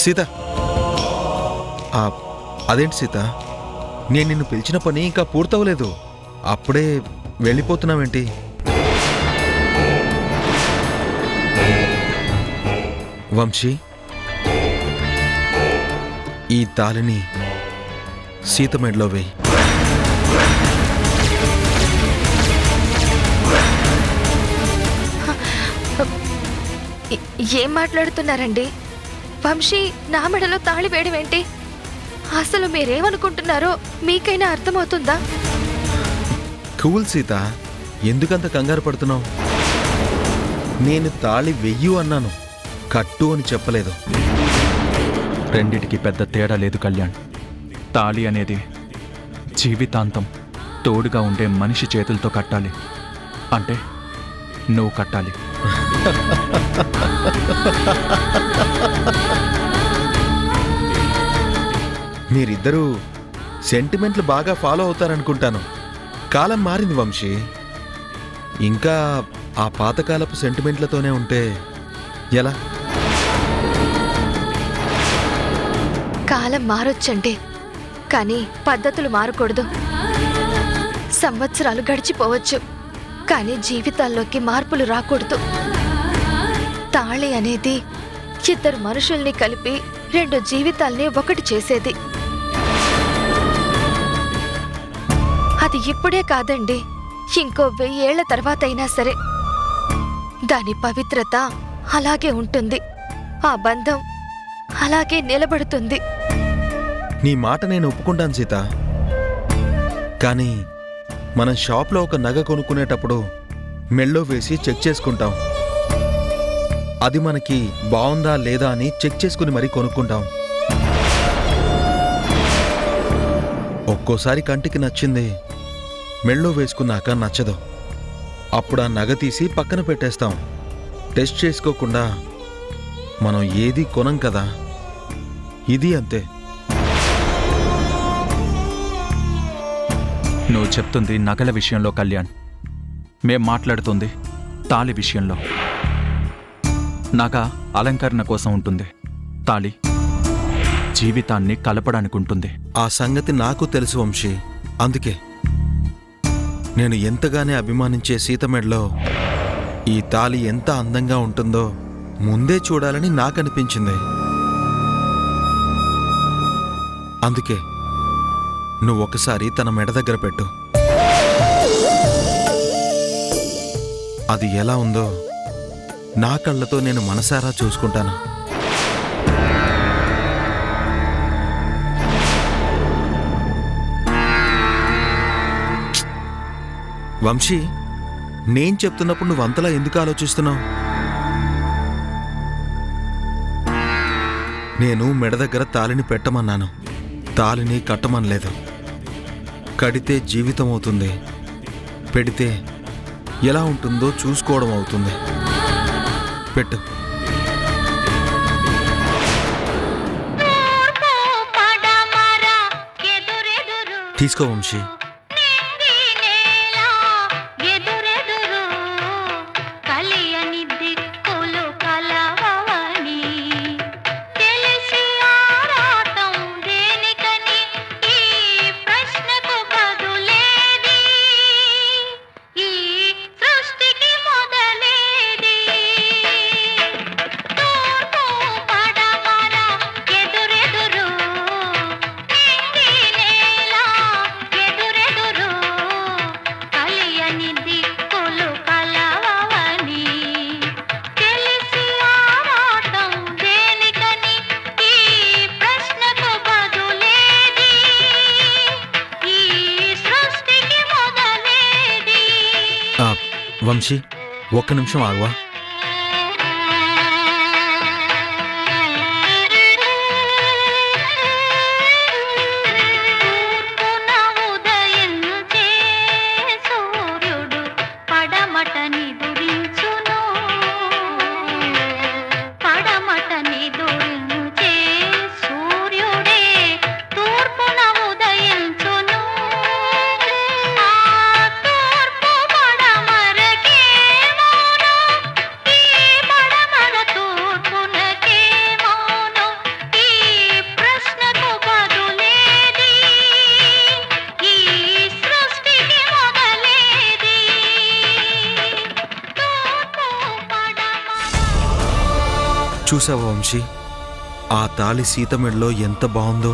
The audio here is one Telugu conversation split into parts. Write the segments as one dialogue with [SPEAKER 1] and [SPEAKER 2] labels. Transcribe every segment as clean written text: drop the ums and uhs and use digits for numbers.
[SPEAKER 1] సీత, అదేంటి సీత, నేను నిన్ను పిలిచిన పని ఇంకా పూర్తవలేదు, అప్పుడే వెళ్ళిపోతున్నావేంటి? వంశీ, ఈ తాళిని సీత మెడలో వేయి.
[SPEAKER 2] ఏం మాట్లాడుతున్నారండి? వంశీ నా మెడలో తాళి వేయడమేంటి? అసలు మీరేమనుకుంటున్నారో మీకైనా అర్థమవుతుందా?
[SPEAKER 1] కూల్ సీత, ఎందుకంత కంగారు పడుతున్నావు? నేను తాళి వెయ్యు అన్నాను, కట్టు అని చెప్పలేదు.
[SPEAKER 3] రెండిటికి పెద్ద తేడా లేదు కళ్యాణ్. తాళి అనేది జీవితాంతం తోడుగా ఉండే మనిషి చేతులతో కట్టాలి. అంటే నువ్వు కట్టాలి.
[SPEAKER 1] మీరిద్దరూ సెంటిమెంట్లు బాగా ఫాలో అవుతారనుకుంటాను. కాలం మారింది వంశీ. ఇంకా ఆ పాతకాలపు సెంటిమెంట్లతోనే ఉంటే ఎలా?
[SPEAKER 2] కాలం మారొచ్చండి, కానీ పద్ధతులు మారకూడదు. సంవత్సరాలు గడిచిపోవచ్చు, కానీ జీవితాల్లోకి మార్పులు రాకూడదు. తాళి అనేది ఇద్దరు మనుషుల్ని కలిపి రెండు జీవితాల్ని ఒకటి చేసేది. అది ఇప్పుడే కాదండి, ఇంకో 1000 ఏళ్ల తర్వాత అయినా సరే దాని పవిత్రత అలాగే ఉంటుంది. ఆ బంధం అలాగే నిలబడుతుంది.
[SPEAKER 1] నీ మాట నేను ఒప్పుకుంటాను సీత, కానీ మనం షాప్లో ఒక నగ కొనుక్కునేటప్పుడు మెళ్ళో వేసి చెక్ చేసుకుంటాం. అది మనకి బాగుందా లేదా అని చెక్ చేసుకుని మరీ కొనుక్కుంటాం. ఒక్కోసారి కంటికి నచ్చింది మెళ్ళో వేసుకున్నాక నచ్చదు, అప్పుడు ఆ నగ తీసి పక్కన పెట్టేస్తాం. టెస్ట్ చేసుకోకుండా మనం ఏది కొనం కదా. ఇది అంతే.
[SPEAKER 3] నువ్వు చెప్తుంది నగల విషయంలో కళ్యాణ్, మేం మాట్లాడుతుంది తాళి విషయంలో. నగ అలంకరణ కోసం ఉంటుంది, తాళి జీవితాన్ని కలపడానికి ఉంటుంది.
[SPEAKER 1] ఆ సంగతి నాకు తెలుసు వంశీ. అందుకే నేను ఎంతగానే అభిమానించే సీతమెడలో ఈ తాళి ఎంత అందంగా ఉంటుందో ముందే చూడాలని నాకనిపించింది. అందుకే నువ్వు ఒకసారి తన మెడ దగ్గర పెట్టు. అది ఎలా ఉందో నా కళ్ళతో నేను మనసారా చూసుకుంటాను. వంశీ, నేను చెప్తున్నప్పుడు నువ్వు అంతలా ఎందుకు ఆలోచిస్తున్నావు? నేను మెడ దగ్గర తాళిని పెట్టమన్నాను, తాళిని కట్టమనలేదు. కడితే జీవితం అవుతుంది, పెడితే ఎలా ఉంటుందో చూసుకోవడం అవుతుంది. పెట్టు. తీసుకో వంశీ. వంశీ, ఒక్క నిమిషం ఆగువా. చూసావా వంశీ, ఆ తాళి సీత మెడలో ఎంత బాగుందో.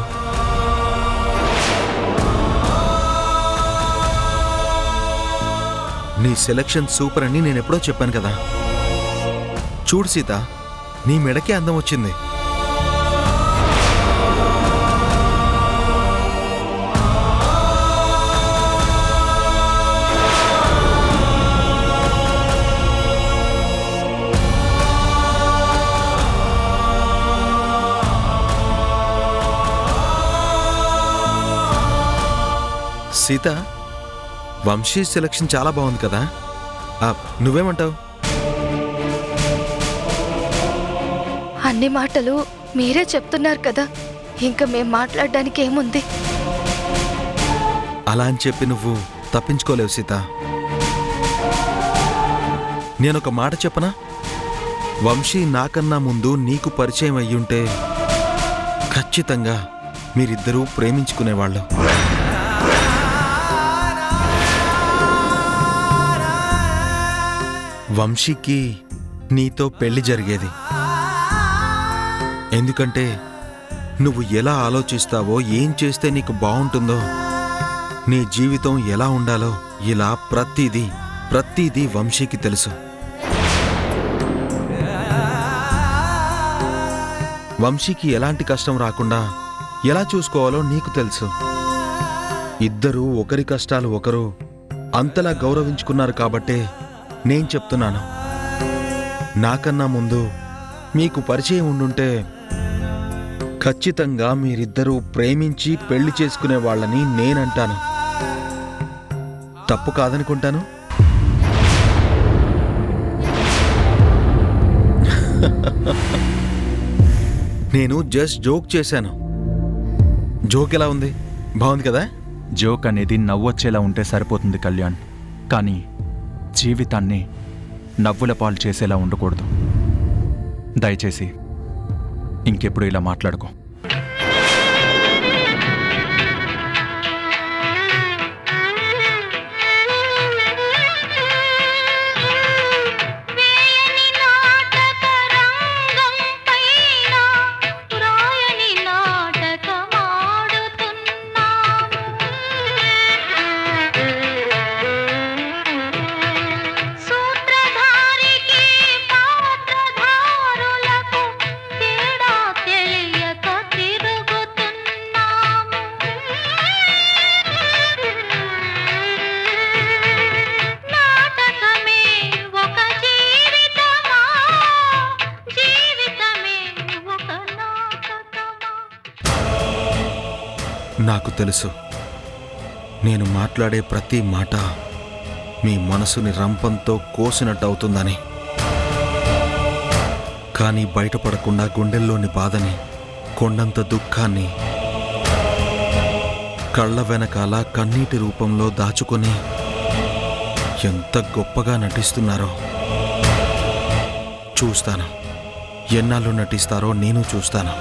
[SPEAKER 1] నీ సెలక్షన్ సూపర్ అని నేనెప్పుడో చెప్పాను కదా. చూడు సీత, నీ మెడకే అందం వచ్చింది. సీత, వంశీ సెలక్షన్ చాలా బాగుంది కదా. నువ్వేమంటావు?
[SPEAKER 2] అన్ని మాటలు మీరే చెప్తున్నారు కదా, ఇంకా మేం మాట్లాడడానికి ఏముంది?
[SPEAKER 1] అలా అని చెప్పి నువ్వు తప్పించుకోలేవు సీత. నేనొక మాట చెప్పనా? వంశీ నాకన్నా ముందు నీకు పరిచయం అయ్యుంటే ఖచ్చితంగా మీరిద్దరూ ప్రేమించుకునేవాళ్ళు. వంశీకి నీతో పెళ్లి జరిగేది. ఎందుకంటే నువ్వు ఎలా ఆలోచిస్తావో, ఏం చేస్తే నీకు బాగుంటుందో, నీ జీవితం ఎలా ఉండాలో, ఇలా ప్రతిదీ వంశీకి తెలుసు. వంశీకి ఎలాంటి కష్టం రాకుండా ఎలా చూసుకోవాలో నీకు తెలుసు. ఇద్దరూ ఒకరి కష్టాలు ఒకరు అంతలా గౌరవించుకున్నారు కాబట్టే నేను చెప్తున్నాను. నాకన్నా ముందు మీకు పరిచయం ఉండుంటే ఖచ్చితంగా మీరిద్దరూ ప్రేమించి పెళ్లి చేసుకునే వాళ్ళని నేనంటాను. తప్పు కాదనుకుంటాను. నేను జస్ట్ జోక్ చేశాను. జోక్ ఎలా ఉంది? బాగుంది కదా?
[SPEAKER 3] జోక్ అనేది నవ్వొచ్చేలా ఉంటే సరిపోతుంది కళ్యాణ్, కానీ జీవితాన్ని నవ్వుల పాలు చేసేలా ఉండకూడదు. దయచేసి ఇంకెప్పుడు ఇలా మాట్లాడుకో.
[SPEAKER 1] నాకు తెలుసు, నేను మాట్లాడే ప్రతి మాట మీ మనసుని రంపంతో కోసినట్టు అవుతుందని. కానీ బయటపడకుండా గుండెల్లోని బాధని, కొండంత దుఃఖాన్ని కళ్ళ వెనకాల కన్నీటి రూపంలో దాచుకొని ఎంత గొప్పగా నటిస్తున్నారో చూస్తాను. ఎన్నాళ్ళు నటిస్తారో నేను చూస్తాను.